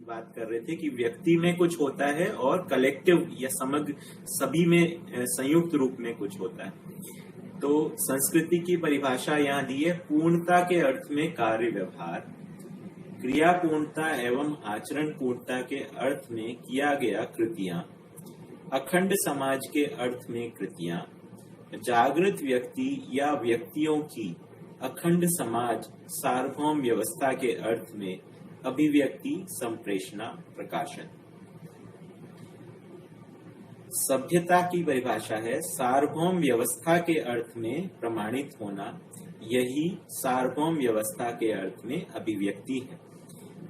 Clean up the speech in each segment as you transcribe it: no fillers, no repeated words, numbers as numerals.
बात कर रहे थे कि व्यक्ति में कुछ होता है और कलेक्टिव या समग्र सभी में संयुक्त रूप में कुछ होता है। तो संस्कृति की परिभाषा यहाँ दी है, पूर्णता के अर्थ में कार्य व्यवहार, क्रिया पूर्णता एवं आचरण पूर्णता के अर्थ में किया गया कृतियां, अखंड समाज के अर्थ में कृतियां, जागृत व्यक्ति या व्यक्तियों की अखंड समाज सार्वभौम व्यवस्था के अर्थ में अभिव्यक्ति, संप्रेषणा, प्रकाशन। सभ्यता की परिभाषा है, सार्वभौम व्यवस्था के अर्थ में प्रमाणित होना, यही सार्वभौम व्यवस्था के अर्थ में अभिव्यक्ति है।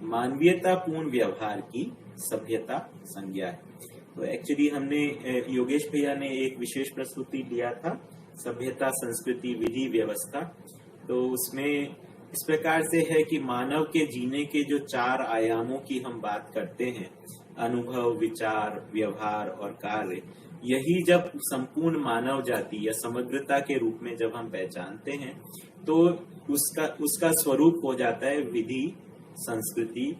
मानवीयता पूर्ण व्यवहार की सभ्यता संज्ञा है। तो एक्चुअली हमने योगेश भैया ने एक विशेष प्रस्तुति दिया था, सभ्यता, संस्कृति, विधि, व्यवस्था। तो उसमें इस प्रकार से है कि मानव के जीने के जो 4 आयामों की हम बात करते हैं, अनुभव, विचार, व्यवहार और कार्य, यही जब संपूर्ण मानव जाति या समग्रता के रूप में जब हम पहचानते हैं तो उसका स्वरूप हो जाता है विधि, संस्कृति,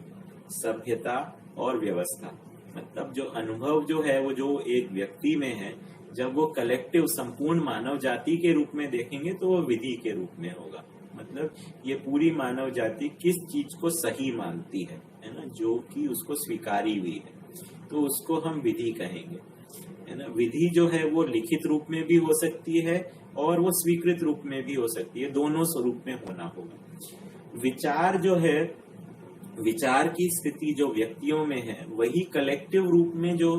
सभ्यता और व्यवस्था। मतलब जो अनुभव जो है वो जो एक व्यक्ति में है, जब वो कलेक्टिव संपूर्ण मानव जाति के रूप में देखेंगे तो वो विधि के रूप में होगा। मतलब ये पूरी मानव जाति किस चीज को सही मानती है ना, जो कि उसको स्वीकारी हुई है, तो उसको हम विधि कहेंगे, है ना। विधि जो है वो लिखित रूप में भी हो सकती है और वो स्वीकृत रूप में भी हो सकती है, दोनों स्वरूप में होना होगा। विचार जो है, विचार की स्थिति जो व्यक्तियों में है, वही कलेक्टिव रूप में जो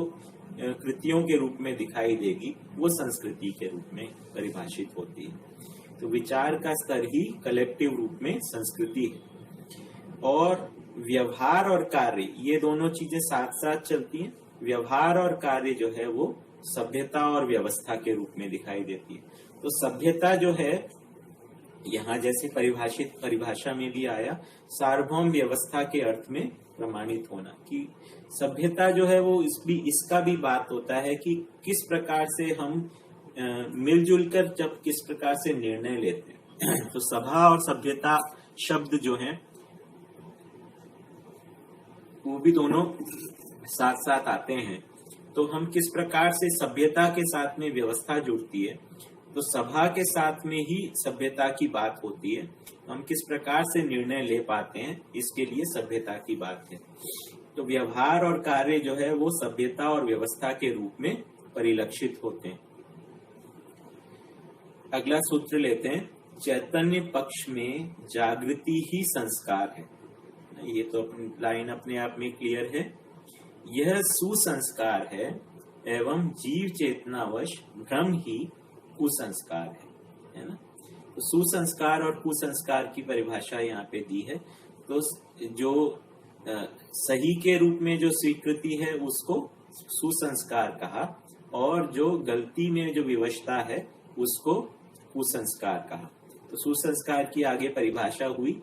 कृतियों के रूप में दिखाई देगी, वो संस्कृति के रूप में परिभाषित होती है। तो विचार का स्तर ही कलेक्टिव रूप में संस्कृति है। और व्यवहार और कार्य, ये दोनों चीजें साथ साथ चलती हैं। व्यवहार और कार्य जो है वो सभ्यता और व्यवस्था के रूप में दिखाई देती है। तो सभ्यता जो है, यहाँ जैसे परिभाषा में भी आया, सार्वभौम व्यवस्था के अर्थ में प्रमाणित होना, कि सभ्यता जो है वो इसका भी बात होता है कि किस प्रकार से हम मिलजुल कर जब किस प्रकार से निर्णय लेते हैं। तो सभा और सभ्यता शब्द जो हैं वो भी दोनों साथ साथ आते हैं। तो हम किस प्रकार से सभ्यता के साथ में व्यवस्था जुड़ती है, तो सभा के साथ में ही सभ्यता की बात होती है। हम किस प्रकार से निर्णय ले पाते हैं, इसके लिए सभ्यता की बात है। तो व्यवहार और कार्य जो है वो सभ्यता और व्यवस्था के रूप में परिलक्षित होते हैं। अगला सूत्र लेते हैं, चैतन्य पक्ष में जागृति ही संस्कार है। ये तो लाइन अपने आप में क्लियर है। यह सुसंस्कार है एवं जीव चेतनावश भ्रम ही कुसंस्कार है ना। तो सुसंस्कार और कुसंस्कार की परिभाषा यहाँ पे दी है। तो जो सही के रूप में जो स्वीकृति है उसको सुसंस्कार कहा, और जो गलती में जो विवशता है उसको कुसंस्कार कहा। तो सुसंस्कार की आगे परिभाषा हुई,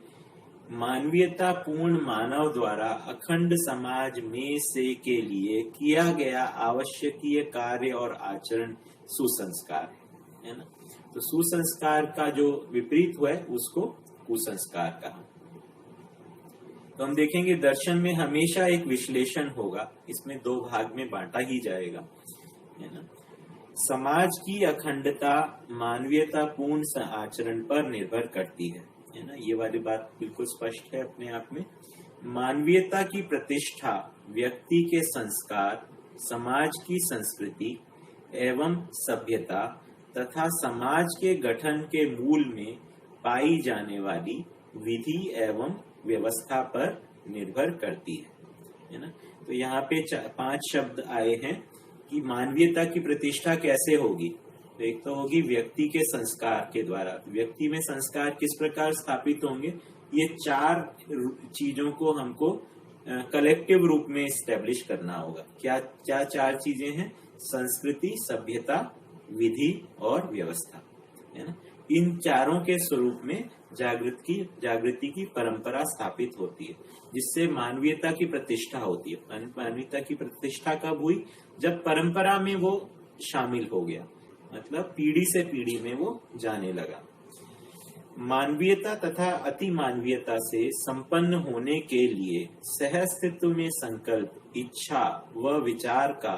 मानवीयता पूर्ण मानव द्वारा अखंड समाज में से के लिए किया गया आवश्यकीय कार्य और आचरण सुसंस्कार है ना। तो सुसंस्कार का जो विपरीत हुआ है उसको कुसंस्कार कहा। तो हम देखेंगे दर्शन में हमेशा एक विश्लेषण होगा, इसमें 2 भाग में बांटा ही जाएगा, है ना। समाज की अखंडता मानवीयता पूर्ण आचरण पर निर्भर करती है ना। ये वाली बात बिल्कुल स्पष्ट है अपने आप में। मानवीयता की प्रतिष्ठा व्यक्ति के संस्कार, समाज की संस्कृति एवं सभ्यता तथा समाज के गठन के मूल में पाई जाने वाली विधि एवं व्यवस्था पर निर्भर करती है ना। तो यहाँ पे 5 शब्द आए हैं कि मानवीयता की प्रतिष्ठा कैसे होगी। तो एक तो होगी व्यक्ति के संस्कार के द्वारा। व्यक्ति में संस्कार किस प्रकार स्थापित होंगे, ये 4 चीजों को हमको कलेक्टिव रूप में एस्टेब्लिश करना होगा। क्या 4 चीजें हैं? संस्कृति, सभ्यता, विधि और व्यवस्था, है ना। इन चारों के स्वरूप में जागृति की परंपरा स्थापित होती है, जिससे मानवीयता की प्रतिष्ठा होती है। मानवीयता की प्रतिष्ठा कब हुई? जब परंपरा में वो शामिल हो गया, मतलब पीढ़ी से पीढ़ी में वो जाने लगा। मानवीयता तथा अति मानवीयता से संपन्न होने के लिए सहअस्तित्व में संकल्प, इच्छा व विचार का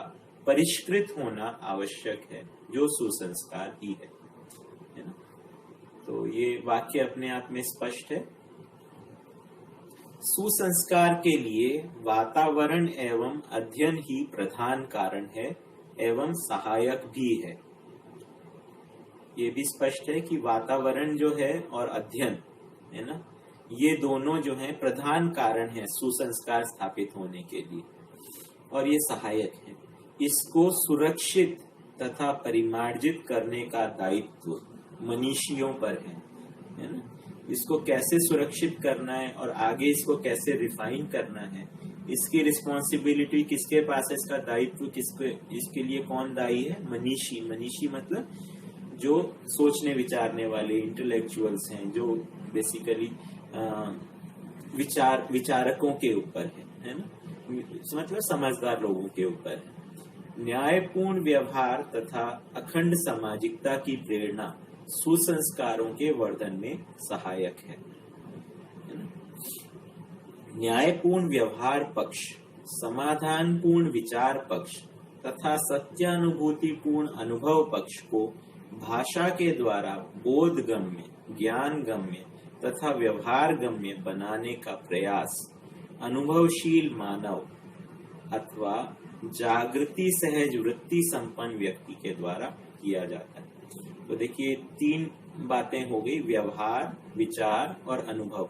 परिष्कृत होना आवश्यक है, जो सुसंस्कार ही है ना। तो ये वाक्य अपने आप में स्पष्ट है। सुसंस्कार के लिए वातावरण एवं अध्ययन ही प्रधान कारण है एवं सहायक भी है। ये भी स्पष्ट है कि वातावरण जो है और अध्ययन है ना, ये दोनों जो है प्रधान कारण है सुसंस्कार स्थापित होने के लिए, और ये सहायक है। इसको सुरक्षित तथा परिमार्जित करने का दायित्व मनीषियों पर है ना। इसको कैसे सुरक्षित करना है और आगे इसको कैसे रिफाइन करना है, इसकी रिस्पॉन्सिबिलिटी किसके पास है, इसका दायित्व किसके, इसके लिए कौन दायी है? मनीषी। मनीषी मतलब जो सोचने विचारने वाले इंटेलेक्चुअल्स हैं, जो बेसिकली विचारकों के ऊपर है ना, मतलब समझदार लोगों के ऊपर है। न्यायपूर्ण व्यवहार तथा अखंड सामाजिकता की प्रेरणा सुसंस्कारों के वर्धन में सहायक है। न्यायपूर्ण व्यवहार पक्ष, समाधानपूर्ण विचार पक्ष तथा सत्यानुभूतिपूर्ण अनुभव पक्ष को भाषा के द्वारा बोधगम्य, ज्ञानगम्य तथा व्यवहार गम्य बनाने का प्रयास अनुभवशील मानव अथवा जागृति सहज वृत्ति संपन्न व्यक्ति के द्वारा किया जाता है। तो देखिए 3 बातें हो गई, व्यवहार, विचार और अनुभव।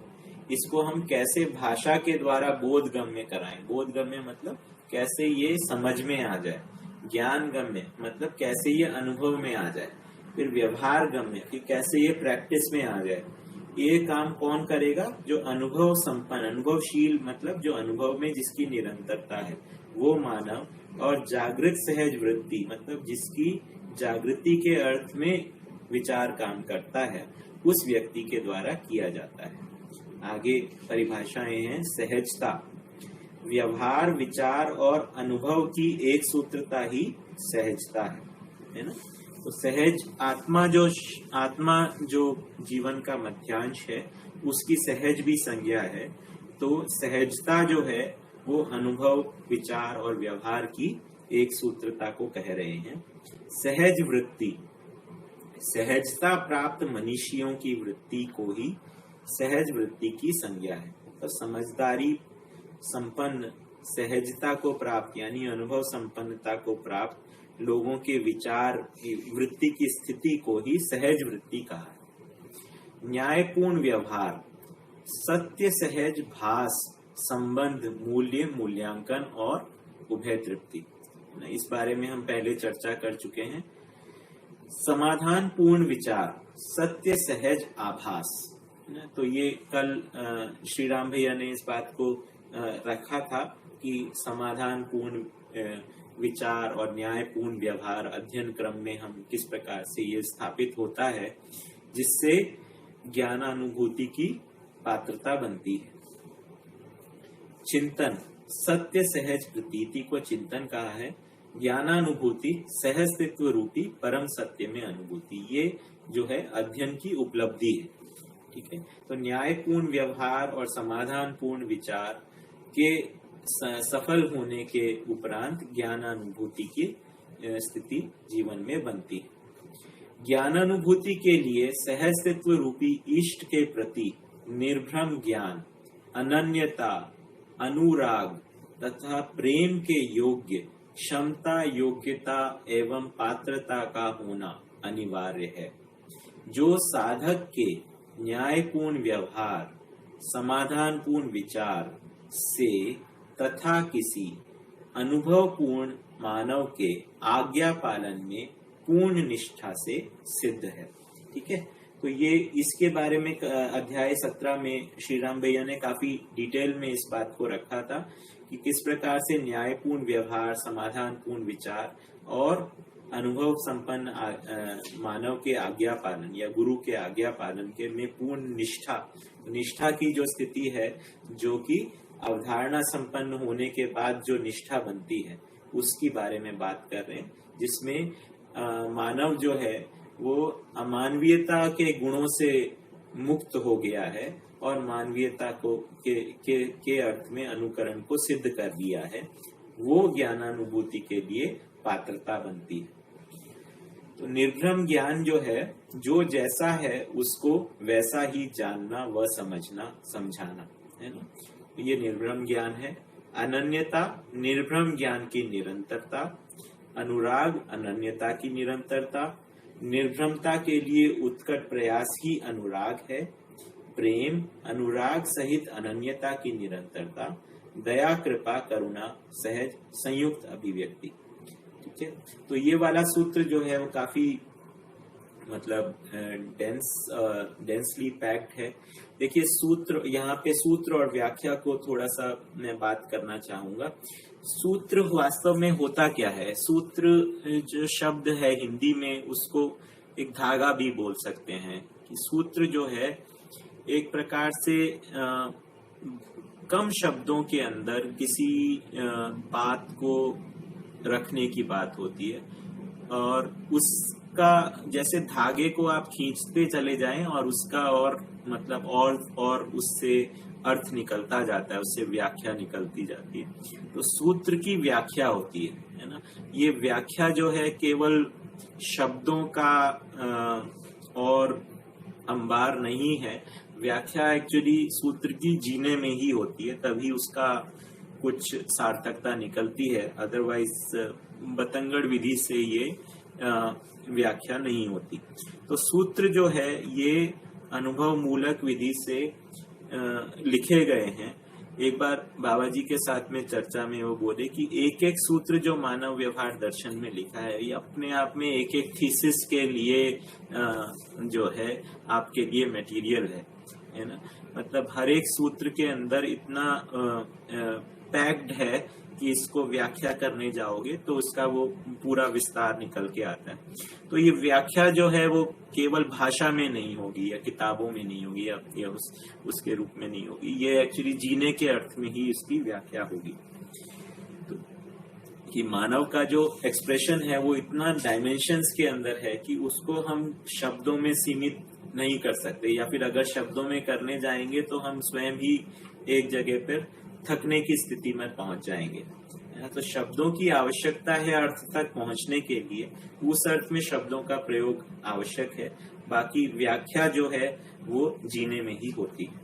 इसको हम कैसे भाषा के द्वारा बोधगम्य कराएं। बोधगम्य मतलब कैसे ये समझ में आ जाए, ज्ञानगम्य मतलब कैसे ये अनुभव में आ जाए, फिर व्यवहार गम्य कि कैसे ये प्रैक्टिस में आ जाए। ये काम कौन करेगा? जो अनुभव संपन्न, अनुभवशील मतलब जो अनुभव में जिसकी निरंतरता है वो मानव, और जागृत सहज वृत्ति मतलब जिसकी जागृति के अर्थ में विचार काम करता है, उस व्यक्ति के द्वारा किया जाता है। आगे परिभाषाएं हैं। सहजता, व्यवहार, विचार और अनुभव की एक सूत्रता ही सहजता है ना। तो सहज आत्मा जो जीवन का मध्यांश है, उसकी सहज भी संज्ञा है। तो सहजता जो है वो अनुभव, विचार और व्यवहार की एक सूत्रता को कह रहे हैं। सहज वृत्ति, सहजता प्राप्त मनीषियों की वृत्ति को ही सहज वृत्ति की संज्ञा है। तो समझदारी संपन्न, सहजता को प्राप्त यानी अनुभव संपन्नता को प्राप्त लोगों के विचार वृत्ति की स्थिति को ही सहज वृत्ति कहा है। न्यायपूर्ण व्यवहार, सत्य सहज भास, संबंध, मूल्य, मूल्यांकन और उभय तृप्ति। इस बारे में हम पहले चर्चा कर चुके हैं। समाधान पूर्ण विचार, सत्य सहज आभास। तो ये कल श्री राम भैया ने इस बात को रखा था कि समाधान पूर्ण विचार और न्यायपूर्ण व्यवहार अध्ययन क्रम में हम किस प्रकार से ये स्थापित होता है, जिससे ज्ञानानुभूति की पात्रता बनती है। चिंतन, सत्य सहज प्रतीति को चिंतन कहा है। ज्ञानानुभूति सहस्तित्व रूपी परम सत्य में अनुभूति, ये जो है अध्ययन की उपलब्धि है। ठीक है। तो न्यायपूर्ण व्यवहार और समाधानपूर्ण विचार के सफल होने के उपरांत ज्ञानानुभूति की स्थिति जीवन में बनती है। ज्ञानानुभूति के लिए सहस्तित्व रूपी इष्ट के प्रति निर्भ्रम ज्ञान, अनन्यता, अनुराग तथा प्रेम के योग्य क्षमता, योग्यता एवं पात्रता का होना अनिवार्य है, जो साधक के न्यायपूर्ण व्यवहार, समाधानपूर्ण विचार से तथा किसी अनुभवपूर्ण मानव के आज्ञा पालन में पूर्ण निष्ठा से सिद्ध है। ठीक है। तो ये इसके बारे में अध्याय 17 में श्री राम भैया ने काफी डिटेल में इस बात को रखा था कि किस प्रकार से न्यायपूर्ण व्यवहार, समाधानपूर्ण विचार और अनुभव संपन्न मानव के आज्ञा पालन या गुरु के आज्ञा पालन के में पूर्ण निष्ठा की जो स्थिति है, जो कि अवधारणा संपन्न होने के बाद जो निष्ठा बनती है, उसकी बारे में बात कर रहे हैं, जिसमें मानव जो है वो अमानवीयता के गुणों से मुक्त हो गया है और मानवीयता को के अर्थ में अनुकरण को सिद्ध कर दिया है, वो ज्ञानानुभूति के लिए पात्रता बनती है। तो निर्भ्रम ज्ञान जो है, जो जैसा है उसको वैसा ही जानना व समझना समझाना, है ना, ये निर्भ्रम ज्ञान है। अनन्यता निर्भ्रम ज्ञान की निरंतरता, अनुराग अनन्यता की निरंतरता, निर्भ्रमता के लिए उत्कट प्रयास ही अनुराग है। प्रेम अनुराग सहित अनन्यता की निरंतरता, दया कृपा करुणा सहज संयुक्त अभिव्यक्ति। ठीक है, तो ये वाला सूत्र जो है वो काफी मतलब डेंसली पैक्ड है। देखिए सूत्र, यहाँ पे सूत्र और व्याख्या को थोड़ा सा मैं बात करना चाहूंगा। सूत्र वास्तव में होता क्या है? सूत्र जो शब्द है हिंदी में, उसको एक धागा भी बोल सकते हैं कि सूत्र जो है एक प्रकार से कम शब्दों के अंदर किसी बात को रखने की बात होती है, और उसका जैसे धागे को आप खींचते चले जाएं और उसका और मतलब और उससे अर्थ निकलता जाता है, उससे व्याख्या निकलती जाती है। तो सूत्र की व्याख्या होती है ना। ये व्याख्या जो है केवल शब्दों का और अंबार नहीं है। व्याख्या एक्चुअली सूत्र की जीने में ही होती है, तभी उसका कुछ सार्थकता निकलती है। अदरवाइज बतंगड़ विधि से ये व्याख्या नहीं होती। तो सूत्र जो है ये अनुभव मूलक विधि से लिखे गए हैं। एक बार बाबा जी के साथ में चर्चा में वो बोले कि एक एक सूत्र जो मानव व्यवहार दर्शन में लिखा है, ये अपने आप में एक एक थीसिस के लिए जो है आपके लिए मटेरियल है ना। मतलब हर एक सूत्र के अंदर इतना पैक्ड है कि इसको व्याख्या करने जाओगे तो उसका वो पूरा विस्तार निकल के आता है। तो ये व्याख्या जो है वो केवल भाषा में नहीं होगी या किताबों में नहीं होगी या उसके रूप में नहीं होगी, ये एक्चुअली जीने के अर्थ में ही इसकी व्याख्या होगी। तो कि मानव का जो एक्सप्रेशन है वो इतना डायमेंशंस के अंदर है कि उसको हम शब्दों में सीमित नहीं कर सकते, या फिर अगर शब्दों में करने जाएंगे तो हम स्वयं ही एक जगह पर थकने की स्थिति में पहुंच जाएंगे। तो शब्दों की आवश्यकता है अर्थ तक पहुंचने के लिए, उस अर्थ में शब्दों का प्रयोग आवश्यक है। बाकी व्याख्या जो है वो जीने में ही होती है।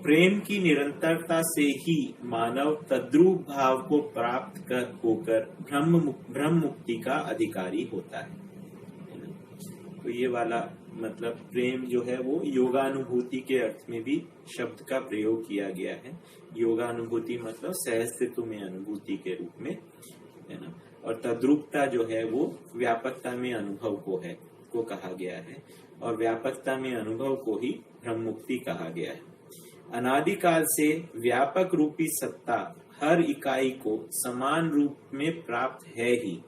प्रेम की निरंतरता से ही मानव तद्रूप भाव को प्राप्त कर होकर ब्रह्म मुक्ति का अधिकारी होता है। तो ये वाला मतलब प्रेम जो है वो योगानुभूति के अर्थ में भी शब्द का प्रयोग किया गया है। योगानुभूति मतलब सहस्तित्व में अनुभूति के रूप में, है ना। और तद्रूपता जो है वो व्यापकता में अनुभव को कहा गया है, और व्यापकता में अनुभव को ही ब्रह्म मुक्ति कहा गया है। अनादिकाल से व्यापक रूपी सत्ता हर इकाई को समान रूप में प्राप्त है ही,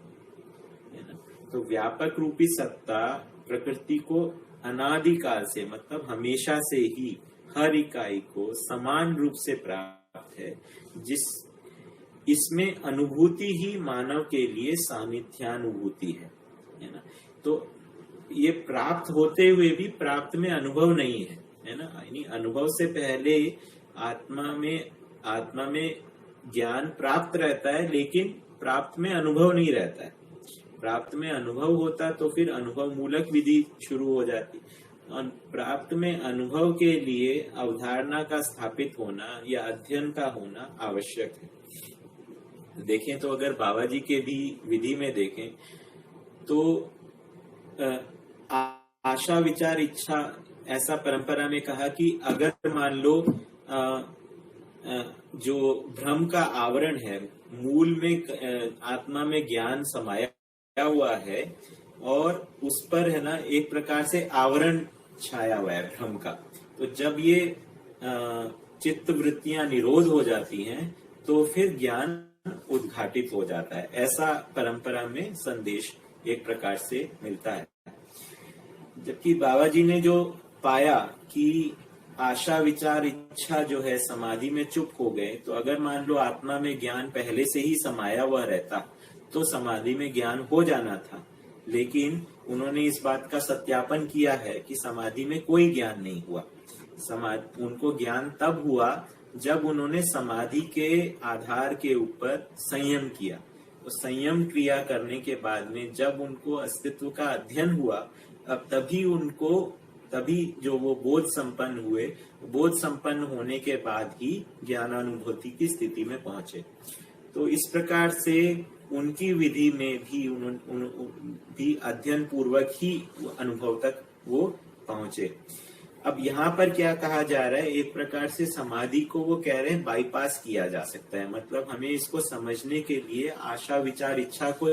है ना। तो व्यापक रूपी सत्ता प्रकृति को अनादिकाल से मतलब हमेशा से ही हर इकाई को समान रूप से प्राप्त है, इसमें अनुभूति ही मानव के लिए सानिध्यानुभूति है ना। तो ये प्राप्त होते हुए भी प्राप्त में अनुभव नहीं है ना। यानी अनुभव से पहले आत्मा में ज्ञान प्राप्त रहता है, लेकिन प्राप्त में अनुभव नहीं रहता है। प्राप्त में अनुभव होता तो फिर अनुभव मूलक विधि शुरू हो जाती, और प्राप्त में अनुभव के लिए अवधारणा का स्थापित होना या अध्ययन का होना आवश्यक है। देखें तो अगर बाबा जी के भी विधि में देखें तो आशा विचार इच्छा, ऐसा परंपरा में कहा कि अगर मान लो जो भ्रम का आवरण है, मूल में आत्मा में ज्ञान समाया हुआ है और उस पर है ना एक प्रकार से आवरण छाया हुआ है भ्रम का, तो जब ये चित्त वृत्तियां निरोध हो जाती हैं तो फिर ज्ञान उद्घाटित हो जाता है। ऐसा परंपरा में संदेश एक प्रकार से मिलता है। जबकि बाबा जी ने जो पाया कि आशा विचार इच्छा जो है समाधि में चुप हो गए, तो अगर मान लो आत्मा में ज्ञान पहले से ही समाया हुआ रहता तो समाधि में ज्ञान हो जाना था, लेकिन उन्होंने इस बात का सत्यापन किया है कि समाधि में कोई ज्ञान नहीं हुआ। उनको ज्ञान तब हुआ जब उन्होंने समाधि के आधार के ऊपर संयम किया। तो संयम क्रिया करने के बाद में जब उनको अस्तित्व का अध्ययन हुआ, अब तभी जो वो बोध संपन्न हुए, बोध संपन्न होने के बाद ही ज्ञानानुभूति की स्थिति में पहुंचे। तो इस प्रकार से उनकी विधि में भी अध्ययन पूर्वक ही अनुभव तक वो पहुंचे। अब यहाँ पर क्या कहा जा रहा है, एक प्रकार से समाधि को वो कह रहे हैं बाईपास किया जा सकता है। मतलब हमें इसको समझने के लिए आशा विचार इच्छा को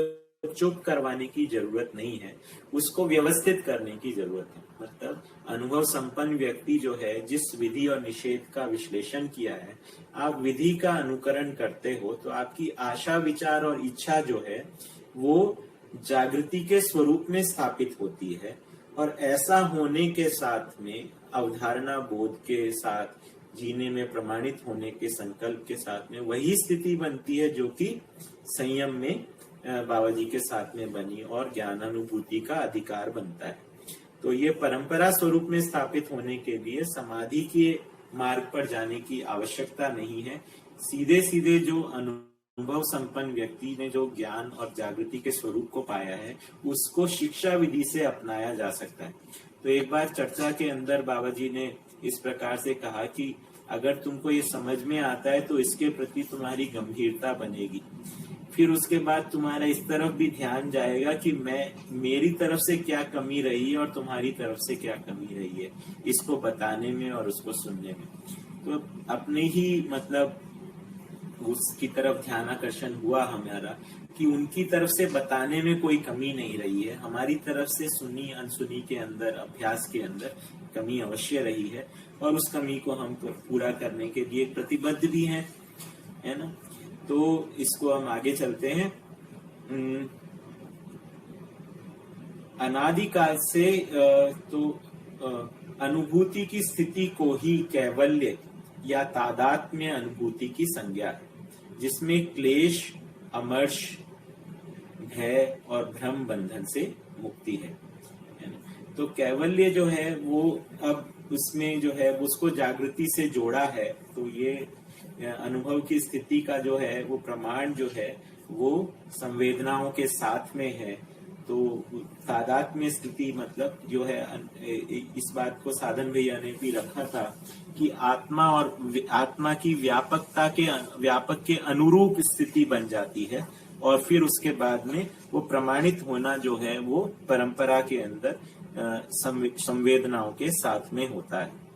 चुप करवाने की जरूरत नहीं है, उसको व्यवस्थित करने की जरूरत है। मतलब अनुभव संपन्न व्यक्ति जो है, जिस विधि और निषेध का विश्लेषण किया है, आप विधि का अनुकरण करते हो तो आपकी आशा विचार और इच्छा जो है वो जागृति के स्वरूप में स्थापित होती है। और ऐसा होने के साथ में अवधारणा बोध के साथ जीने में प्रमाणित होने के संकल्प के साथ में वही स्थिति बनती है जो कि संयम में बाबा जी के साथ में बनी और ज्ञानानुभूति का अधिकार बनता है। तो ये परंपरा स्वरूप में स्थापित होने के लिए समाधि के मार्ग पर जाने की आवश्यकता नहीं है। सीधे सीधे जो अनुभव संपन्न व्यक्ति ने जो ज्ञान और जागृति के स्वरूप को पाया है, उसको शिक्षा विधि से अपनाया जा सकता है। तो एक बार चर्चा के अंदर बाबा जी ने इस प्रकार से कहा कि अगर तुमको ये समझ में आता है तो इसके प्रति तुम्हारी गंभीरता बनेगी। फिर उसके बाद तुम्हारा इस तरफ भी ध्यान जाएगा कि मेरी तरफ से क्या कमी रही है और तुम्हारी तरफ से क्या कमी रही है, इसको बताने में और उसको सुनने में। तो अपने ही मतलब उसकी तरफ ध्यान आकर्षण हुआ हमारा कि उनकी तरफ से बताने में कोई कमी नहीं रही है, हमारी तरफ से सुनी अनसुनी के अंदर, अभ्यास के अंदर कमी अवश्य रही है और उस कमी को हम पूरा करने के लिए प्रतिबद्ध भी हैं, है ना। तो इसको हम आगे चलते हैं। अनादिकाल से अनुभूति की स्थिति को ही कैवल्य या तादात्म्य अनुभूति की संज्ञा है, जिसमें क्लेश, अमर्ष, भय और भ्रम बंधन से मुक्ति है ना। तो कैवल्य जो है वो अब उसमें जो है उसको जागृति से जोड़ा है। तो ये अनुभव की स्थिति का जो है वो प्रमाण जो है वो संवेदनाओं के साथ में है। तो तादात्म्य स्थिति मतलब जो है, इस बात को साधन भैया ने भी रखा था कि आत्मा और आत्मा की व्यापक के अनुरूप स्थिति बन जाती है और फिर उसके बाद में वो प्रमाणित होना जो है वो परंपरा के अंदर संवेदनाओं के साथ में होता है।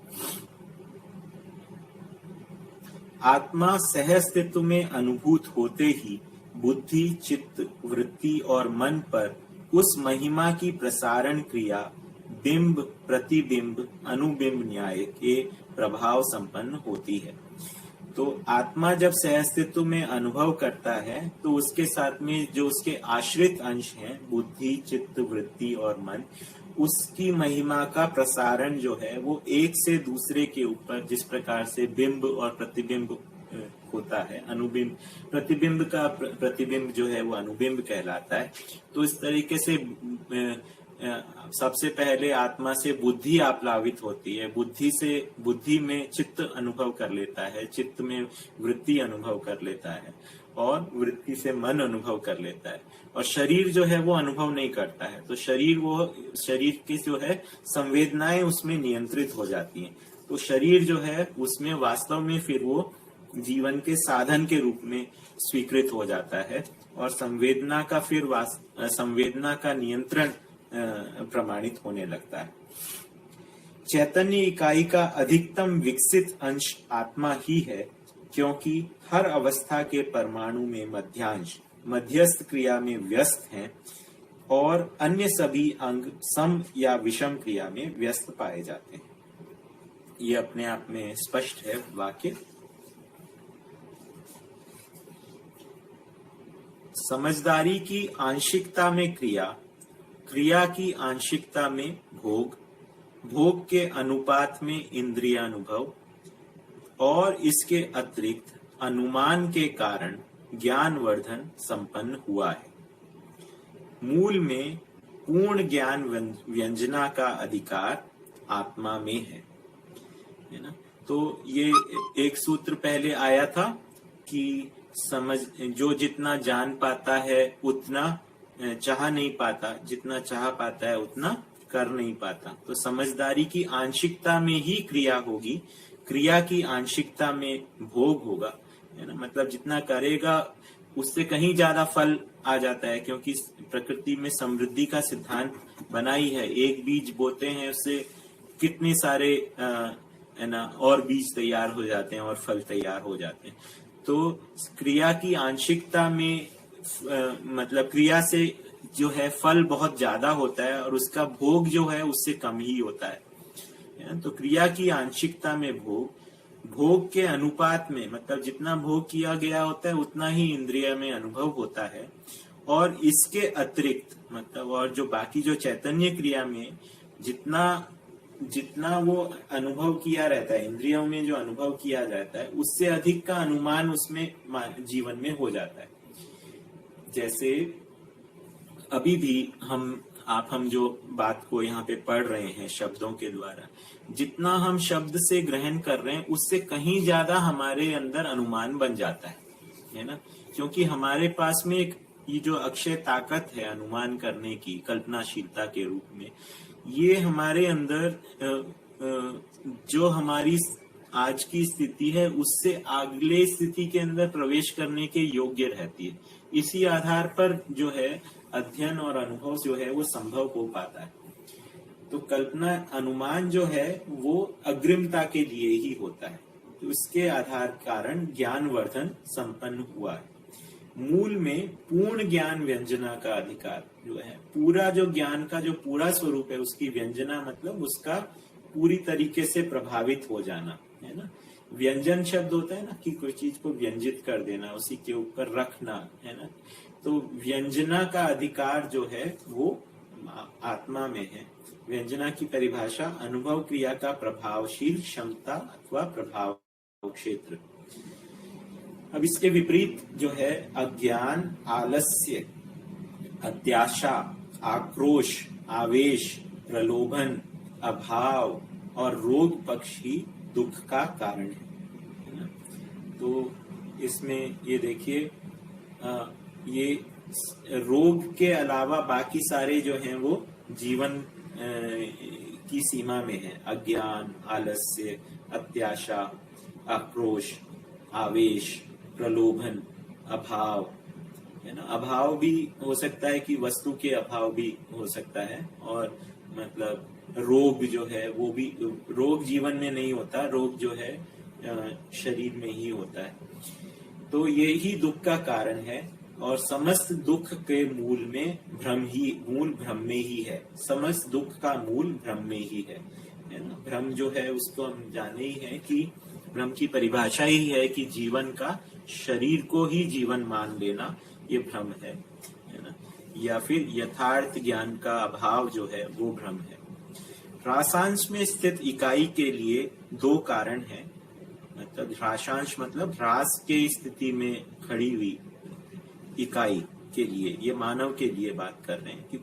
आत्मा सहअस्तित्व में अनुभूत होते ही बुद्धि, चित्त, वृत्ति और मन पर उस महिमा की प्रसारण क्रिया बिंब, प्रतिबिंब, अनुबिंब न्याय के प्रभाव संपन्न होती है। तो आत्मा जब सहअस्तित्व में अनुभव करता है तो उसके साथ में जो उसके आश्रित अंश हैं, बुद्धि, चित्त, वृत्ति और मन, उसकी महिमा का प्रसारण जो है वो एक से दूसरे के ऊपर, जिस प्रकार से बिंब और प्रतिबिंब होता है, अनुबिंब, प्रतिबिंब जो है वो अनुबिंब कहलाता है। तो इस तरीके से सबसे पहले आत्मा से बुद्धि आप्लावित होती है, बुद्धि में चित्त अनुभव कर लेता है, चित्त में वृत्ति अनुभव कर लेता है और वृत्ति से मन अनुभव कर लेता है। और शरीर जो है वो अनुभव नहीं करता है। तो शरीर की जो है संवेदनाएं उसमें नियंत्रित हो जाती हैं। तो शरीर जो है उसमें वास्तव में फिर वो जीवन के साधन के रूप में स्वीकृत हो जाता है और संवेदना का नियंत्रण प्रमाणित होने लगता है। चैतन्य इकाई का अधिकतम विकसित अंश आत्मा ही है, क्योंकि हर अवस्था के परमाणु में मध्यांश मध्यस्थ क्रिया में व्यस्त हैं और अन्य सभी अंग सम या विषम क्रिया में व्यस्त पाए जाते हैं। ये अपने आप में स्पष्ट है वाक्य। समझदारी की आंशिकता में क्रिया, क्रिया की आंशिकता में भोग, भोग के अनुपात में इंद्रियानुभव और इसके अतिरिक्त अनुमान के कारण ज्ञानवर्धन संपन्न हुआ है। मूल में पूर्ण ज्ञान व्यंजना का अधिकार आत्मा में है ना। तो ये एक सूत्र पहले आया था कि समझ जो जितना जान पाता है उतना चाह नहीं पाता, जितना चाह पाता है उतना कर नहीं पाता। तो समझदारी की आंशिकता में ही क्रिया होगी, क्रिया की आंशिकता में भोग होगा, है ना। मतलब जितना करेगा उससे कहीं ज्यादा फल आ जाता है, क्योंकि प्रकृति में समृद्धि का सिद्धांत बना ही है। एक बीज बोते हैं उससे कितने सारे है ना और बीज तैयार हो जाते हैं और फल तैयार हो जाते हैं। तो क्रिया की आंशिकता में मतलब क्रिया से जो है फल बहुत ज्यादा होता है और उसका भोग जो है उससे कम ही होता है। तो क्रिया की आंशिकता में भोग के अनुपात में, मतलब जितना भोग किया गया होता है उतना ही इंद्रिय में अनुभव होता है। और इसके अतिरिक्त मतलब और जो बाकी जो चैतन्य क्रिया में जितना वो अनुभव किया रहता है, इंद्रियों में जो अनुभव किया जाता है उससे अधिक का अनुमान उसमें जीवन में हो जाता है। जैसे अभी भी हम जो बात को यहाँ पे पढ़ रहे हैं शब्दों के द्वारा, जितना हम शब्द से ग्रहण कर रहे हैं उससे कहीं ज्यादा हमारे अंदर अनुमान बन जाता है ना। क्योंकि हमारे पास में एक ये जो अक्षय ताकत है अनुमान करने की, कल्पनाशीलता के रूप में, ये हमारे अंदर जो हमारी आज की स्थिति है उससे अगले स्थिति के अंदर प्रवेश करने के योग्य रहती है। इसी आधार पर जो है अध्ययन और अनुभव जो है वो संभव हो पाता है। तो कल्पना अनुमान जो है वो अग्रिमता के लिए ही होता है। तो उसके आधार कारण ज्ञानवर्धन संपन्न हुआ है। मूल में पूर्ण ज्ञान व्यंजना का अधिकार जो है, पूरा जो ज्ञान का जो पूरा स्वरूप है उसकी व्यंजना मतलब उसका पूरी तरीके से प्रभावित हो जाना, है ना। व्यंजन शब्द होता है ना कि कोई चीज को व्यंजित कर देना, उसी के ऊपर रखना, है ना। तो व्यंजना का अधिकार जो है वो आत्मा में है। व्यंजना की परिभाषा अनुभव क्रिया का प्रभावशील क्षमता अथवा प्रभाव क्षेत्र। अब इसके विपरीत जो है अज्ञान, आलस्य, अत्याशा, आक्रोश, आवेश, प्रलोभन, अभाव और रोग पक्ष ही दुख का कारण है ना। तो इसमें ये देखिए ये रोग के अलावा बाकी सारे जो हैं वो जीवन की सीमा में है। अज्ञान, आलस्य, अत्याशा, आक्रोश, आवेश, प्रलोभन, अभाव, है ना। अभाव भी हो सकता है कि वस्तु के अभाव भी हो सकता है, और मतलब रोग जो है वो भी, रोग जीवन में नहीं होता, रोग जो है शरीर में ही होता है। तो ये ही दुख का कारण है और समस्त दुख के मूल भ्रम में ही है। समस्त दुख का मूल भ्रम में ही है ना। भ्रम जो है उसको हम जाने ही है कि भ्रम की परिभाषा ही है कि जीवन का शरीर को ही जीवन मान लेना, ये भ्रम है ना। या फिर यथार्थ ज्ञान का अभाव जो है वो भ्रम है। ह्रासांश में स्थित इकाई के लिए दो कारण है। मतलब ह्रासांश मतलब ह्रास के स्थिति में खड़ी हुई इकाई के लिए, ये मानव के लिए बात कर रहे हैं कि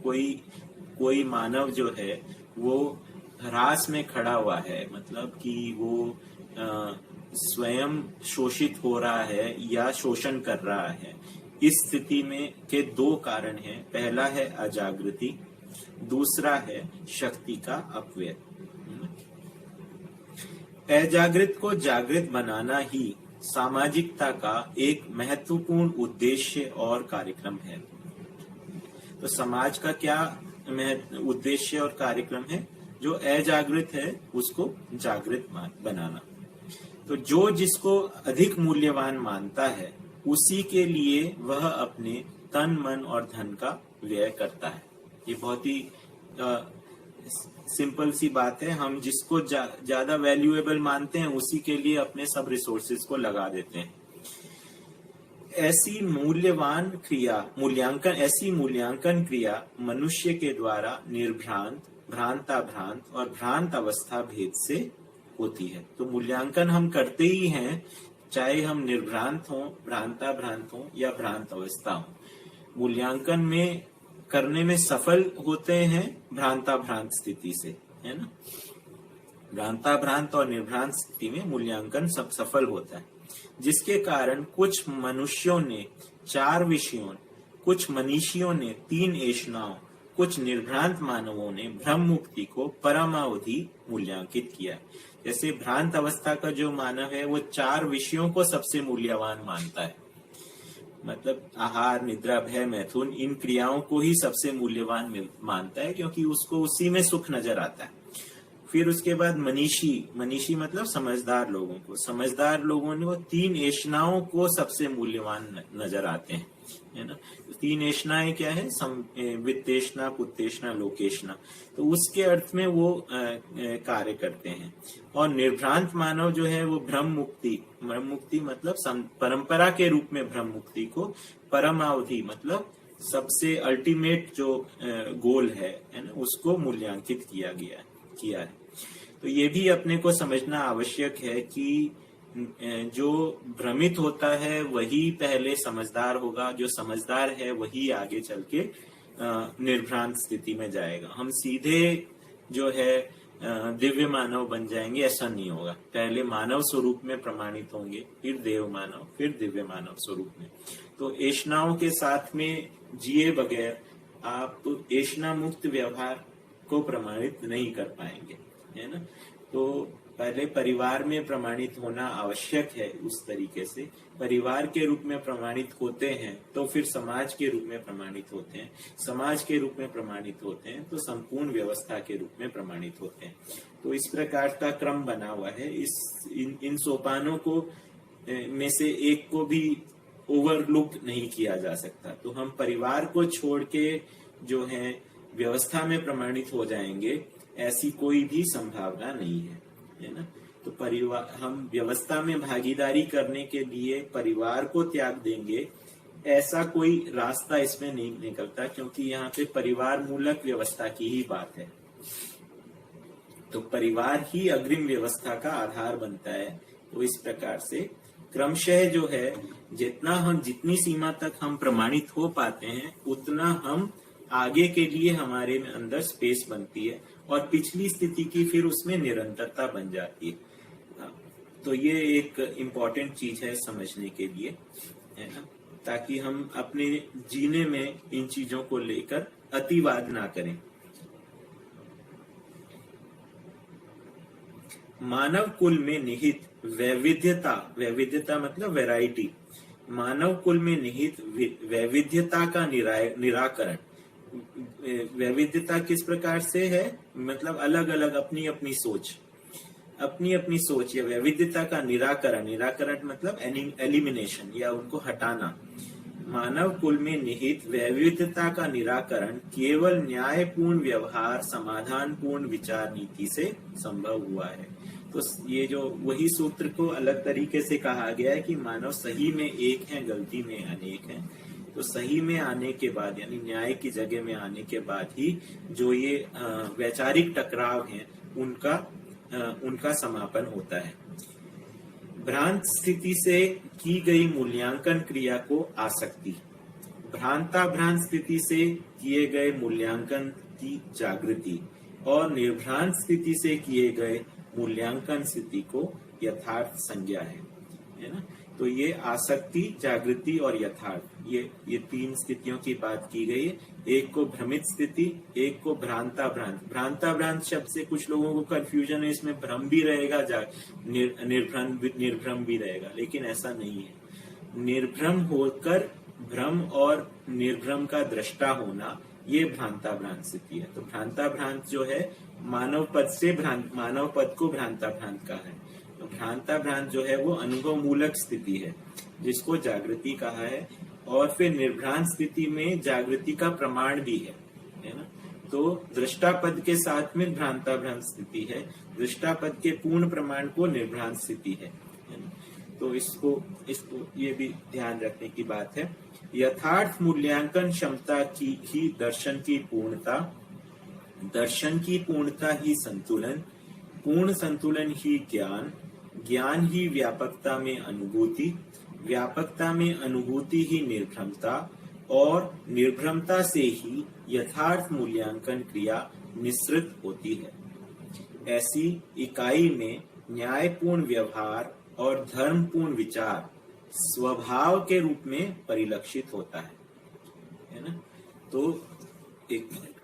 कोई मानव जो है वो ह्रास में खड़ा हुआ है, मतलब कि वो स्वयं शोषित हो रहा है या शोषण कर रहा है। इस स्थिति में के दो कारण हैं। पहला है अजागृति, दूसरा है शक्ति का अपव्यय। अजागृत को जागृत बनाना ही सामाजिकता का एक महत्वपूर्ण उद्देश्य और कार्यक्रम है। तो समाज का क्या उद्देश्य और कार्यक्रम है? जो अजागृत है उसको जागृत बनाना। तो जो जिसको अधिक मूल्यवान मानता है उसी के लिए वह अपने तन, मन और धन का व्यय करता है। ये बहुत ही सिंपल सी बात है। हम जिसको ज्यादा वैल्यूएबल मानते हैं उसी के लिए अपने सब रिसोर्सेज को लगा देते हैं। ऐसी मूल्यांकन क्रिया मनुष्य के द्वारा निर्भ्रांत, भ्रांताभ्रांत और भ्रांत अवस्था भेद से होती है। तो मूल्यांकन हम करते ही हैं, चाहे हम निर्भ्रांत हों, भ्रांताभ्रांत हों या भ्रांत अवस्था हो। मूल्यांकन में करने में सफल होते हैं भ्रांताभ्रांत स्थिति से, है ना। भ्रांताभ्रांत और निर्भ्रांत स्थिति में मूल्यांकन सब सफल होता है, जिसके कारण कुछ मनुष्यों ने 4 विषयों, कुछ मनीषियों ने 3 ऐषणाओं, कुछ निर्भ्रांत मानवों ने ब्रह्म मुक्ति को परमावधि मूल्यांकित किया। जैसे भ्रांत अवस्था का जो मानव है वो 4 विषयों को सबसे मूल्यवान मानता है, मतलब आहार, निद्रा, भय, मैथुन, इन क्रियाओं को ही सबसे मूल्यवान मानता है, क्योंकि उसको उसी में सुख नजर आता है। फिर उसके बाद मनीषी मतलब समझदार लोगों को, समझदार लोगों ने वो 3 ऐषणाओं को सबसे मूल्यवान नजर आते हैं, है ना। 3 ऐषणाएं क्या है? वित्तेषणा, पुत्तेषणा, लोकेषणा। तो उसके अर्थ में वो कार्य करते हैं। और निर्भ्रांत मानव जो है वो ब्रह्म मुक्ति मतलब परंपरा के रूप में ब्रह्म मुक्ति को परमावधि मतलब सबसे अल्टीमेट जो गोल है ना, उसको मूल्यांकित किया है। तो ये भी अपने को समझना आवश्यक है कि जो भ्रमित होता है वही पहले समझदार होगा, जो समझदार है वही आगे चल के निर्भ्रांत स्थिति में जाएगा। हम सीधे जो है दिव्य मानव बन जाएंगे, ऐसा नहीं होगा। पहले मानव स्वरूप में प्रमाणित होंगे, फिर देव मानव, फिर दिव्य मानव स्वरूप में। तो ऐषणाओं के साथ में जिए बगैर आप ऐषणा मुक्त व्यवहार को प्रमाणित नहीं कर पाएंगे, है ना। तो पहले परिवार में प्रमाणित होना आवश्यक है। उस तरीके से परिवार के रूप में प्रमाणित होते हैं तो फिर समाज के रूप में प्रमाणित होते हैं, समाज के रूप में प्रमाणित होते हैं तो संपूर्ण व्यवस्था के रूप में प्रमाणित होते हैं। तो इस प्रकार का क्रम बना हुआ है। इन सोपानों को में से एक को भी ओवरलुक नहीं किया जा सकता। तो हम परिवार को छोड़ के जो है व्यवस्था में प्रमाणित हो जाएंगे, ऐसी कोई भी संभावना नहीं है ना। तो परिवार, हम व्यवस्था में भागीदारी करने के लिए परिवार को त्याग देंगे, ऐसा कोई रास्ता इसमें नहीं निकलता, क्योंकि यहाँ पे परिवार मूलक व्यवस्था की ही बात है। तो परिवार ही अग्रिम व्यवस्था का आधार बनता है। तो इस प्रकार से क्रमशः जो है जितनी सीमा तक हम प्रमाणित हो पाते हैं, उतना हम आगे के लिए हमारे अंदर स्पेस बनती है और पिछली स्थिति की फिर उसमें निरंतरता बन जाती है। तो ये एक इम्पोर्टेंट चीज है समझने के लिए, है ना, ताकि हम अपने जीने में इन चीजों को लेकर अतिवाद ना करें। मानव कुल में निहित वैविध्यता मतलब वैरायटी, मानव कुल में निहित वैविध्यता का निराकरण। वैविध्यता किस प्रकार से है? मतलब अलग अलग अपनी अपनी सोच या वैविध्यता का निराकरण मतलब एलिमिनेशन या उनको हटाना। मानव कुल में निहित वैविध्यता का निराकरण केवल न्यायपूर्ण व्यवहार, समाधानपूर्ण विचार नीति से संभव हुआ है। तो ये जो वही सूत्र को अलग तरीके से कहा गया है कि मानव सही में एक है, गलती में अनेक है। तो सही में आने के बाद यानी न्याय की जगह में आने के बाद ही जो ये वैचारिक टकराव हैं उनका समापन होता है। भ्रांत स्थिति से की गई मूल्यांकन क्रिया को आसक्ति, भ्रांताभ्रांत स्थिति से किए गए मूल्यांकन की जागृति और निर्भ्रांत स्थिति से किए गए मूल्यांकन स्थिति को यथार्थ संज्ञा है ना। तो ये आसक्ति, जागृति और यथार्थ, ये 3 स्थितियों की बात की गई है। एक को भ्रमित स्थिति, एक को भ्रांताभ्रांत शब्द से कुछ लोगों को कंफ्यूजन है, इसमें भ्रम भी रहेगा, निर्भ्रम भी रहेगा, लेकिन ऐसा नहीं है। निर्भ्रम होकर भ्रम और निर्भ्रम का दृष्टा होना, ये भ्रांताभ्रांत स्थिति है। तो भ्रांताभ्रांत जो है मानव पद को भ्रांताभ्रांत कहा है। तो भ्रांताभ्रांत जो है वो अनुभव मूलक स्थिति है, जिसको जागृति कहा है। और फिर निर्भ्रांत स्थिति में जागृति का प्रमाण भी है ना। तो दृष्टा पद के साथ में भ्रांताभ्रांत स्थिति है, दृष्टा पद के पूर्ण प्रमाण को निर्भ्रांत स्थिति है ना। तो इसको ये भी ध्यान रखने की बात है। यथार्थ मूल्यांकन क्षमता की ही दर्शन की पूर्णता, दर्शन की पूर्णता ही संतुलन, पूर्ण संतुलन ही ज्ञान, ज्ञान ही व्यापकता में अनुभूति, व्यापकता में अनुभूति ही निर्भ्रमता और निर्भ्रमता से ही यथार्थ मूल्यांकन क्रिया निसृत होती है। ऐसी इकाई में न्यायपूर्ण व्यवहार और धर्मपूर्ण विचार स्वभाव के रूप में परिलक्षित होता है ना। तो एक मिनट,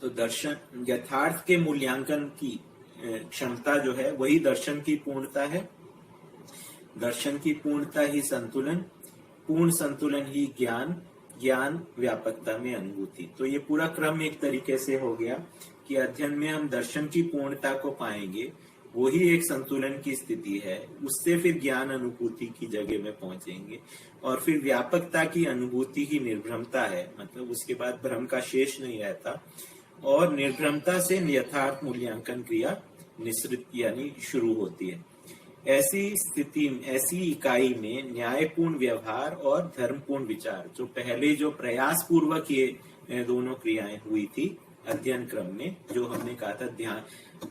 तो दर्शन यथार्थ के मूल्यांकन की क्षमता जो है वही दर्शन की पूर्णता है। दर्शन की पूर्णता ही संतुलन, पूर्ण संतुलन ही ज्ञान, ज्ञान व्यापकता में अनुभूति। तो ये पूरा क्रम एक तरीके से हो गया कि अध्ययन में हम दर्शन की पूर्णता को पाएंगे, वही एक संतुलन की स्थिति है, उससे फिर ज्ञान अनुभूति की जगह में पहुंचेंगे, और फिर व्यापकता की अनुभूति ही निर्भ्रमता है, मतलब उसके बाद भ्रम का शेष नहीं रहता, और निर्भ्रमता से यथार्थ मूल्यांकन क्रिया निसृत यानी शुरू होती है। ऐसी स्थिति, ऐसी इकाई में न्यायपूर्ण व्यवहार और धर्मपूर्ण विचार, जो पहले जो प्रयास पूर्वक ये दोनों क्रियाएं हुई थी अध्ययन क्रम में, जो हमने कहा था ध्यान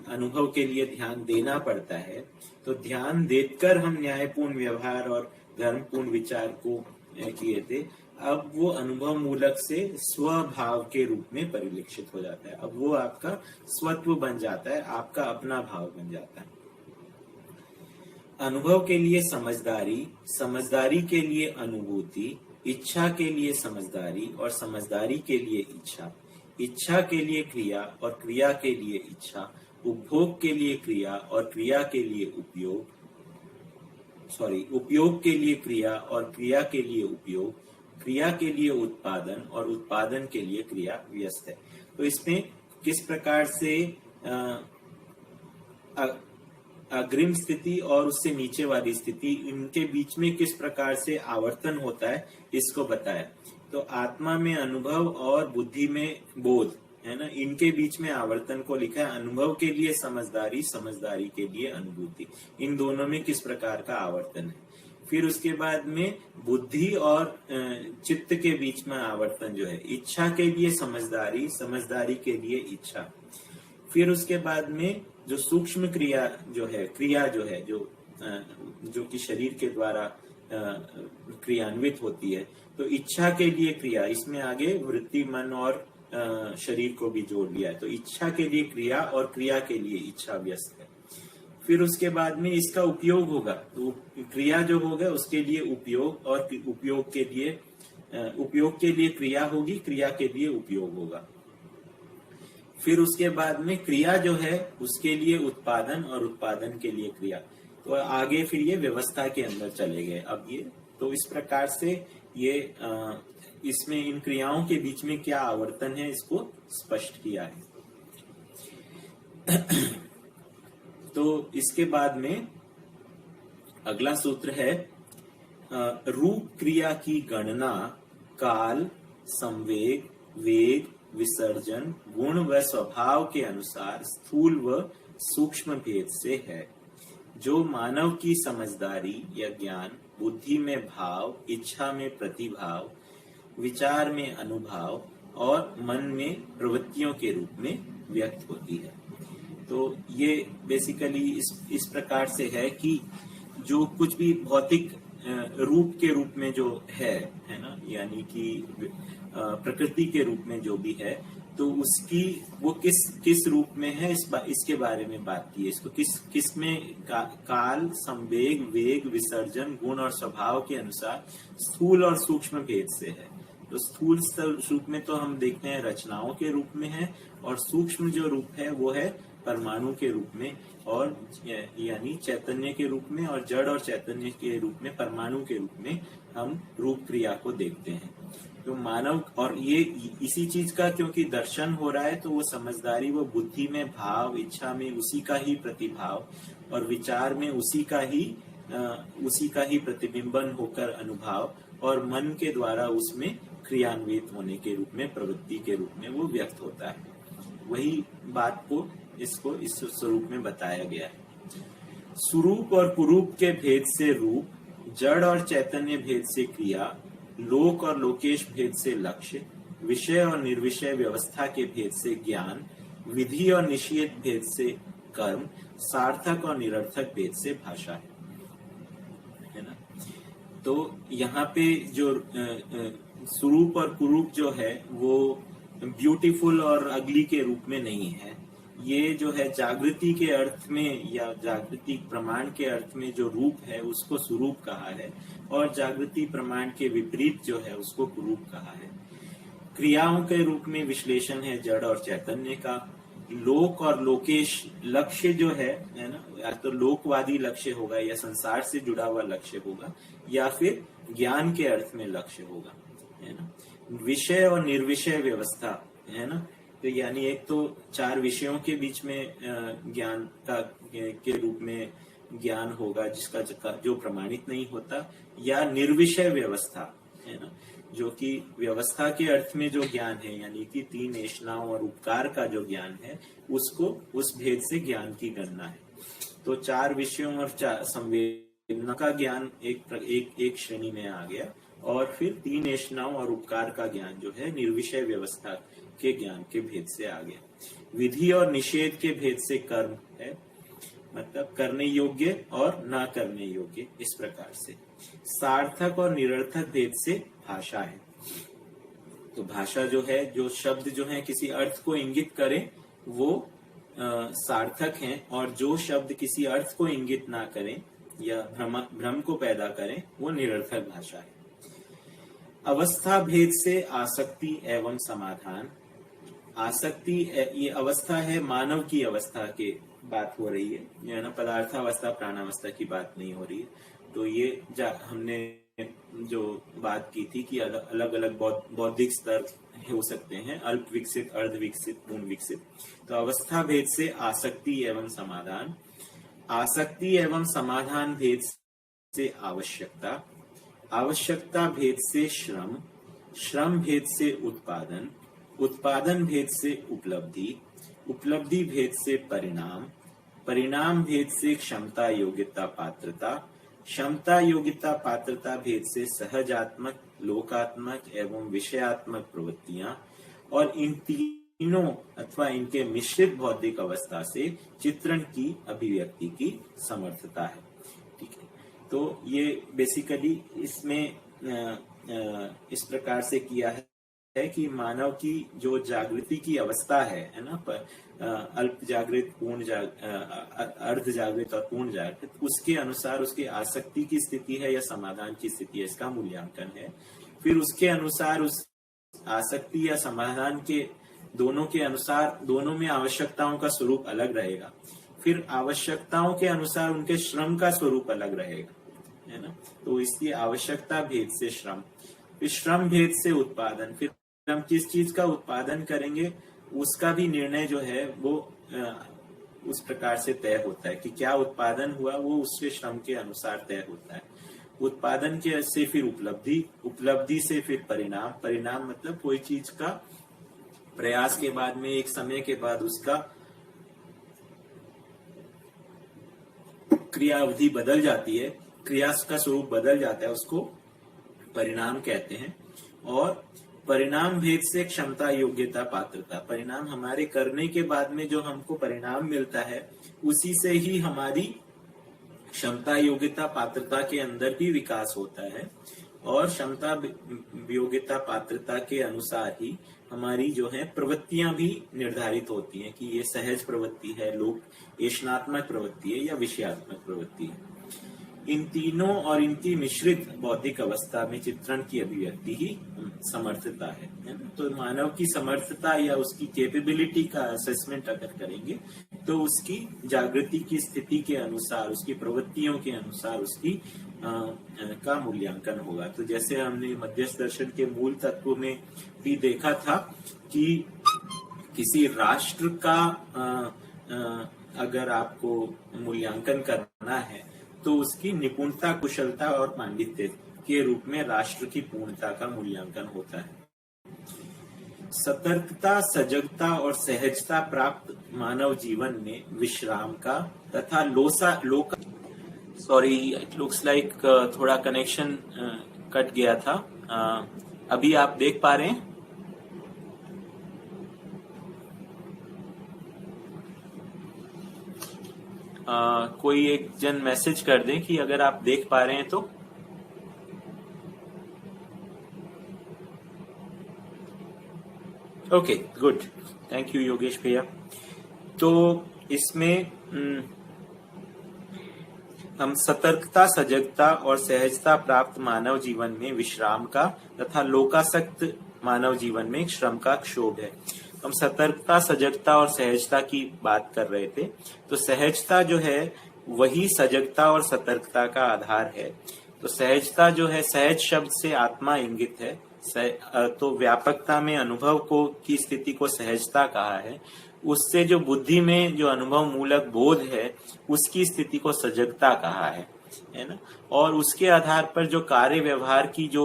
अनुभव के लिए ध्यान देना पड़ता है, तो ध्यान देकर हम न्यायपूर्ण व्यवहार और धर्मपूर्ण विचार को किए थे। अब वो अनुभव मूलक से स्वभाव के रूप में परिलक्षित हो जाता है। अब वो आपका स्वत्व बन जाता है, आपका अपना भाव बन जाता है। अनुभव के लिए समझदारी, समझदारी के लिए अनुभूति, इच्छा के लिए समझदारी और समझदारी के लिए इच्छा, इच्छा के लिए क्रिया और क्रिया के लिए इच्छा, उपभोग के लिए क्रिया और क्रिया के लिए उपयोग, उपयोग के लिए क्रिया और क्रिया के लिए उपयोग, क्रिया के लिए उत्पादन और उत्पादन के लिए क्रिया व्यस्त है। तो इसमें किस प्रकार से अग्रिम स्थिति और उससे नीचे वाली स्थिति, इनके बीच में किस प्रकार से आवर्तन होता है, इसको बताया। तो आत्मा में अनुभव और बुद्धि में बोध है ना, इनके बीच में आवर्तन को लिखा है। अनुभव के लिए समझदारी, समझदारी के लिए अनुभूति, इन दोनों में किस प्रकार का आवर्तन है। फिर उसके बाद में बुद्धि और चित्त के बीच में आवर्तन जो है, इच्छा के लिए समझदारी, समझदारी के लिए इच्छा। फिर उसके बाद में जो सूक्ष्म क्रिया जो है, क्रिया जो है जो कि शरीर के द्वारा क्रियान्वित होती है, तो इच्छा के लिए क्रिया, इसमें आगे वृत्ति, मन और शरीर को भी जोड़ लिया है। तो इच्छा के लिए क्रिया और क्रिया के लिए इच्छा व्यस्त है। फिर उसके बाद में इसका उपयोग होगा, तो क्रिया जो होगा उसके लिए उपयोग, और उपयोग के लिए क्रिया होगी, क्रिया के लिए उपयोग होगा। फिर उसके बाद में क्रिया जो है उसके लिए उत्पादन और उत्पादन के लिए क्रिया। तो आगे फिर ये व्यवस्था के अंदर चले गए। अब ये तो इस प्रकार से ये इसमें इन क्रियाओं के बीच में क्या आवर्तन है इसको स्पष्ट किया है। तो इसके बाद में अगला सूत्र है रूप क्रिया की गणना काल, संवेग, वेग, विसर्जन, गुण व स्वभाव के अनुसार स्थूल व सूक्ष्म भेद से है। जो मानव की समझदारी या ज्ञान, बुद्धि में भाव, इच्छा में प्रतिभाव, विचार में अनुभाव और मन में प्रवृत्तियों के रूप में व्यक्त होती है। तो ये बेसिकली इस प्रकार से है कि जो कुछ भी भौतिक रूप के रूप में जो है ना, यानी कि प्रकृति के रूप में जो भी है, तो उसकी वो किस रूप में है इसके बारे में बात की है। इसको किस में काल, संवेग, वेग, विसर्जन, गुण और स्वभाव के अनुसार स्थूल और सूक्ष्म भेद से है। तो स्थूल रूप में तो हम देखते हैं रचनाओं के रूप में है, और सूक्ष्म जो रूप है वो है परमाणु के रूप में, और यानी चैतन्य के रूप में, और जड़ और चैतन्य के रूप में, परमाणु के रूप में हम रूप क्रिया को देखते हैं। तो मानव, और ये इसी चीज का क्योंकि दर्शन हो रहा है, तो वो समझदारी वो बुद्धि में भाव, इच्छा में उसी का ही प्रतिभाव, और विचार में उसी का ही प्रतिबिंबन होकर अनुभाव, और मन के द्वारा उसमें क्रियान्वित होने के रूप में, प्रवृत्ति के रूप में वो व्यक्त होता है। वही बात को इसको इस स्वरूप में बताया गया है। स्वरूप और कुरूप के भेद से रूप, जड़ और चैतन्य भेद से क्रिया, लोक और लोकेश भेद से लक्ष्य, विषय और निर्विषय व्यवस्था के भेद से ज्ञान, विधि और निषेध भेद से कर्म, सार्थक और निरर्थक भेद से भाषा है। है ना। तो यहाँ पे जो स्वरूप और कुरूप जो है वो ब्यूटीफुल और अगली के रूप में नहीं है। ये जो है जागृति के अर्थ में या जागृति प्रमाण के अर्थ में जो रूप है उसको स्वरूप कहा है, और जागृति प्रमाण के विपरीत जो है उसको कुरूप कहा है। क्रियाओं के रूप में विश्लेषण है जड़ और चैतन्य का। लोक और लोकेश लक्ष्य जो है ना, या तो लोकवादी लक्ष्य होगा या संसार से जुड़ा हुआ लक्ष्य होगा, या फिर ज्ञान के अर्थ में लक्ष्य होगा, है ना। विषय और निर्विषय व्यवस्था, है ना। तो यानी एक तो 4 विषयों के बीच में ज्ञान का के रूप में ज्ञान होगा जिसका जो प्रमाणित नहीं होता, या निर्विषय व्यवस्था, है ना, जो कि व्यवस्था के अर्थ में जो ज्ञान है, यानी कि 3 ऐषणाओं और उपकार का जो ज्ञान है उसको उस भेद से ज्ञान की गणना है। तो 4 विषयों और 4 संवेदना का ज्ञान एक श्रेणी में आ गया, और फिर 3 ऐषणाओं और उपकार का ज्ञान जो है निर्विषय व्यवस्था के ज्ञान के भेद से आ गया। विधि और निषेध के भेद से कर्म है, मतलब करने योग्य और ना करने योग्य, इस प्रकार से। सार्थक और निरर्थक भेद से भाषा है। तो भाषा जो है, जो शब्द जो है किसी अर्थ को इंगित करें वो सार्थक हैं, और जो शब्द किसी अर्थ को इंगित ना करें या भ्रम को पैदा करें वो निरर्थक भाषा है। अवस्था भेद से आसक्ति एवं समाधान। आसक्ति ये अवस्था है मानव की अवस्था की बात हो रही है ना, पदार्थावस्था प्राणावस्था की बात नहीं हो रही है। तो ये हमने जो बात की थी कि अलग अलग बौद्धिक स्तर हो सकते हैं, अल्प विकसित, अर्ध विकसित, पूर्ण विकसित। तो अवस्था भेद से आसक्ति एवं समाधान। आसक्ति एवं समाधान भेद से आवश्यकता। आवश्यकता भेद से श्रम। श्रम भेद से उत्पादन। उत्पादन भेद से उपलब्धि। उपलब्धि भेद से परिणाम। परिणाम भेद से क्षमता योग्यता पात्रता। क्षमता योग्यता पात्रता भेद से सहजात्मक, लोकात्मक एवं विषयात्मक प्रवृत्तियां। और इन तीनों अथवा इनके मिश्रित बौद्धिक अवस्था से चित्रण की अभिव्यक्ति की समर्थता है। ठीक है, तो ये बेसिकली इसमें इस प्रकार से किया है कि मानव की जो जागृति की अवस्था है ना, अल्प जागृत, पूर्ण अर्ध जागृत और पूर्ण जागृत, उसके अनुसार उसकी आसक्ति की स्थिति है या समाधान की स्थिति है, इसका मूल्यांकन है। फिर उसके अनुसार उस आसक्ति या समाधान के दोनों के अनुसार दोनों में आवश्यकताओं का स्वरूप अलग रहेगा। फिर आवश्यकताओं के अनुसार उनके श्रम का स्वरूप अलग रहेगा, है ना। तो इसलिए आवश्यकता भेद से श्रम, फिर श्रम भेद से उत्पादन। फिर हम किस चीज का उत्पादन करेंगे उसका भी निर्णय जो है वो उस प्रकार से तय होता है कि क्या उत्पादन हुआ, वो उसके श्रम के अनुसार तय होता है। उत्पादन के से फिर उपलब्धि, उपलब्धि से फिर परिणाम। परिणाम मतलब कोई चीज का प्रयास के बाद में एक समय के बाद उसका क्रिया अवधि बदल जाती है, क्रिया का स्वरूप बदल जाता है, उसको परिणाम कहते हैं। और परिणाम भेद से क्षमता योग्यता पात्रता। परिणाम हमारे करने के बाद में जो हमको परिणाम मिलता है उसी से ही हमारी क्षमता योग्यता पात्रता के अंदर भी विकास होता है, और क्षमता योग्यता पात्रता के अनुसार ही हमारी जो है प्रवृत्तियां भी निर्धारित होती हैं कि ये सहज प्रवृत्ति है, लोक ऐषणात्मक प्रवृत्ति है या विषयात्मक प्रवृत्ति है। इन तीनों और इनकी मिश्रित बौद्धिक अवस्था में चित्रण की अभिव्यक्ति ही समर्थता है। तो मानव की समर्थता या उसकी कैपेबिलिटी का असेसमेंट अगर करेंगे तो उसकी जागृति की स्थिति के अनुसार, उसकी प्रवृत्तियों के अनुसार उसकी का मूल्यांकन होगा। तो जैसे हमने मध्यस्थ दर्शन के मूल तत्व में भी देखा था कि किसी राष्ट्र का अगर आपको मूल्यांकन करना है तो उसकी निपुणता, कुशलता और पांडित्य के रूप में राष्ट्र की पूर्णता का मूल्यांकन होता है। सतर्कता, सजगता और सहजता प्राप्त मानव जीवन में विश्राम का तथा सॉरी, इट लुक्स लाइक थोड़ा कनेक्शन कट गया था। अभी आप देख पा रहे हैं? कोई एक जन मैसेज कर दें कि अगर आप देख पा रहे हैं तो। Okay, good, thank you Yogesh भैया। तो इसमें हम सतर्कता, सजगता और सहजता प्राप्त मानव जीवन में विश्राम का तथा लोकासक्त मानव जीवन में श्रम का क्षोभ है। हम सतर्कता, सजगता और सहजता की बात कर रहे थे। तो सहजता जो है वही सजगता और सतर्कता का आधार है। तो सहजता जो है, सहज शब्द से आत्मा इंगित है, तो व्यापकता में अनुभव को की स्थिति को सहजता कहा है। उससे जो बुद्धि में जो अनुभव मूलक बोध है उसकी स्थिति को सजगता कहा है ना। और उसके आधार पर जो कार्य व्यवहार की जो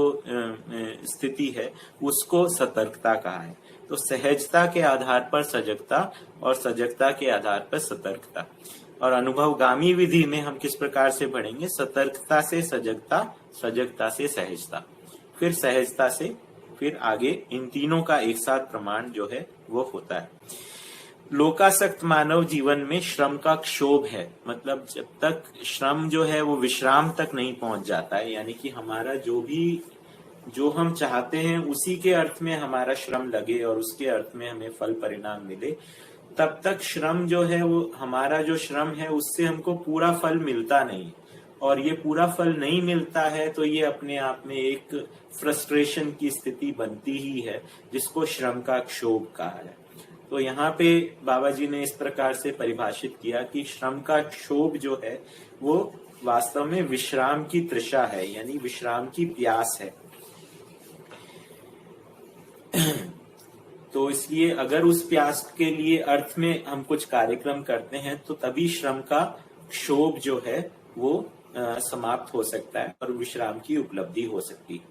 स्थिति है उसको सतर्कता कहा है। तो सहजता के आधार पर सजगता और सजगता के आधार पर सतर्कता। और अनुभवगामी विधि में हम किस प्रकार से बढ़ेंगे, सतर्कता से सजगता, सजगता से सहजता, फिर सहजता से फिर आगे, इन तीनों का एक साथ प्रमाण जो है वो होता है। लोकासक्त मानव जीवन में श्रम का क्षोभ है, मतलब जब तक श्रम जो है वो विश्राम तक नहीं पहुंच जाता है, यानी कि हमारा जो हम चाहते हैं उसी के अर्थ में हमारा श्रम लगे और उसके अर्थ में हमें फल परिणाम मिले, तब तक श्रम जो है वो, हमारा जो श्रम है उससे हमको पूरा फल मिलता नहीं। और ये पूरा फल नहीं मिलता है तो ये अपने आप में एक फ्रस्ट्रेशन की स्थिति बनती ही है, जिसको श्रम का क्षोभ कहा है। तो यहाँ पे बाबा जी ने इस प्रकार से परिभाषित किया कि श्रम का क्षोभ जो है वो वास्तव में विश्राम की तृषा है, यानी विश्राम की प्यास है। तो इसलिए अगर उस प्यास के लिए अर्थ में हम कुछ कार्यक्रम करते हैं तो तभी श्रम का क्षोभ जो है वो समाप्त हो सकता है और विश्राम की उपलब्धि हो सकती है।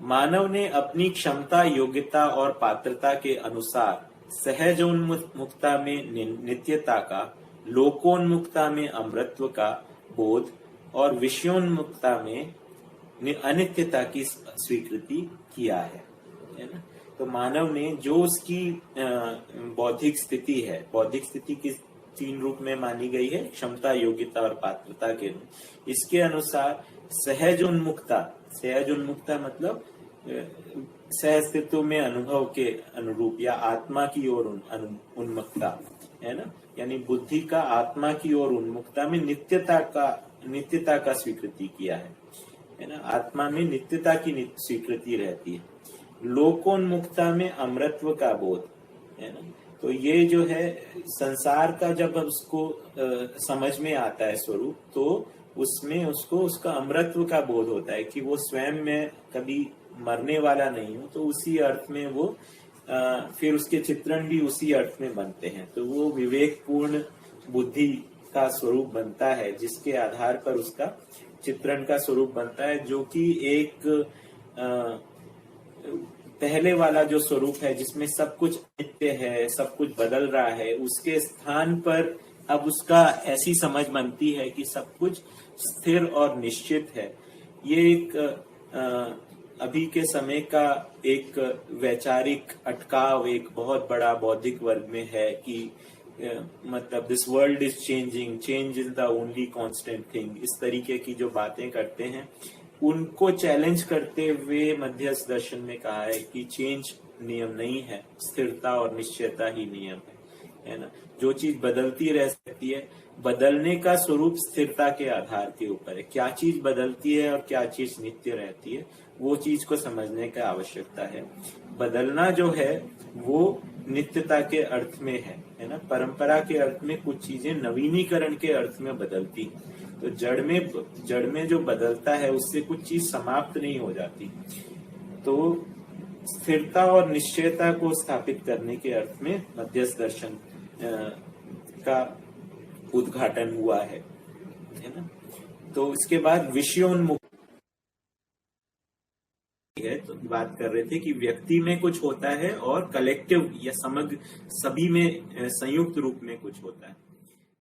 मानव ने अपनी क्षमता, योग्यता और पात्रता के अनुसार सहजोन्मुक्ता में नित्यता का, लोकोन्मुक्ता में अमृतत्व का बोध और विषयोन्मुक्ता में अनित्यता की स्वीकृति किया है ना। तो मानव ने जो उसकी बौद्धिक स्थिति है, बौद्धिक स्थिति की 3 रूप में मानी गई है, क्षमता, योग्यता और पात्रता के, इसके अनुसार सहज उन्मुक्ता मतलब सहस्तित्व में अनुभव के अनुरूप या आत्मा की ओर उन्मुक्ता है ना, यानी बुद्धि का आत्मा की ओर उन्मुक्ता में नित्यता का स्वीकृति किया है ना। आत्मा में नित्यता की स्वीकृति रहती है। लोकोन्मुक्ता में अमृतत्व का बोध है ना। तो ये जो है संसार का जब उसको समझ में आता है स्वरूप, तो उसमें उसको उसका अमृतत्व का बोध होता है कि वो स्वयं में कभी मरने वाला नहीं हो। तो उसी अर्थ में वो फिर उसके चित्रण भी उसी अर्थ में बनते हैं। तो वो विवेकपूर्ण बुद्धि का स्वरूप बनता है, जिसके आधार पर उसका चित्रण का स्वरूप बनता है, जो कि एक पहले वाला जो स्वरूप है जिसमें सब कुछ नित्य है, सब कुछ बदल रहा है, उसके स्थान पर अब उसका ऐसी समझ बनती है कि सब कुछ स्थिर और निश्चित है। ये एक अभी के समय का एक वैचारिक अटकाव एक बहुत बड़ा बौद्धिक वर्ग में है कि मतलब this world is changing, change is the only constant thing, इस तरीके की जो बातें करते हैं उनको चैलेंज करते हुए मध्यस्थ दर्शन में कहा है कि चेंज नियम नहीं है, स्थिरता और निश्चयता ही नियम है ना। जो चीज बदलती रह सकती है, बदलने का स्वरूप स्थिरता के आधार के ऊपर है। क्या चीज बदलती है और क्या चीज नित्य रहती है, वो चीज को समझने का आवश्यकता है। बदलना जो है वो नित्यता के अर्थ में है ना। परंपरा के अर्थ में कुछ चीजें नवीनीकरण के अर्थ में बदलती, तो जड़ में जो बदलता है उससे कुछ चीज समाप्त नहीं हो जाती। तो स्थिरता और निश्चयता को स्थापित करने के अर्थ में मध्यस्थ दर्शन का उद्घाटन हुआ है ना। तो इसके बाद विषयोन्मुख है, तो बात कर रहे थे कि व्यक्ति में कुछ होता है और कलेक्टिव या समग्र सभी में संयुक्त रूप में कुछ होता है।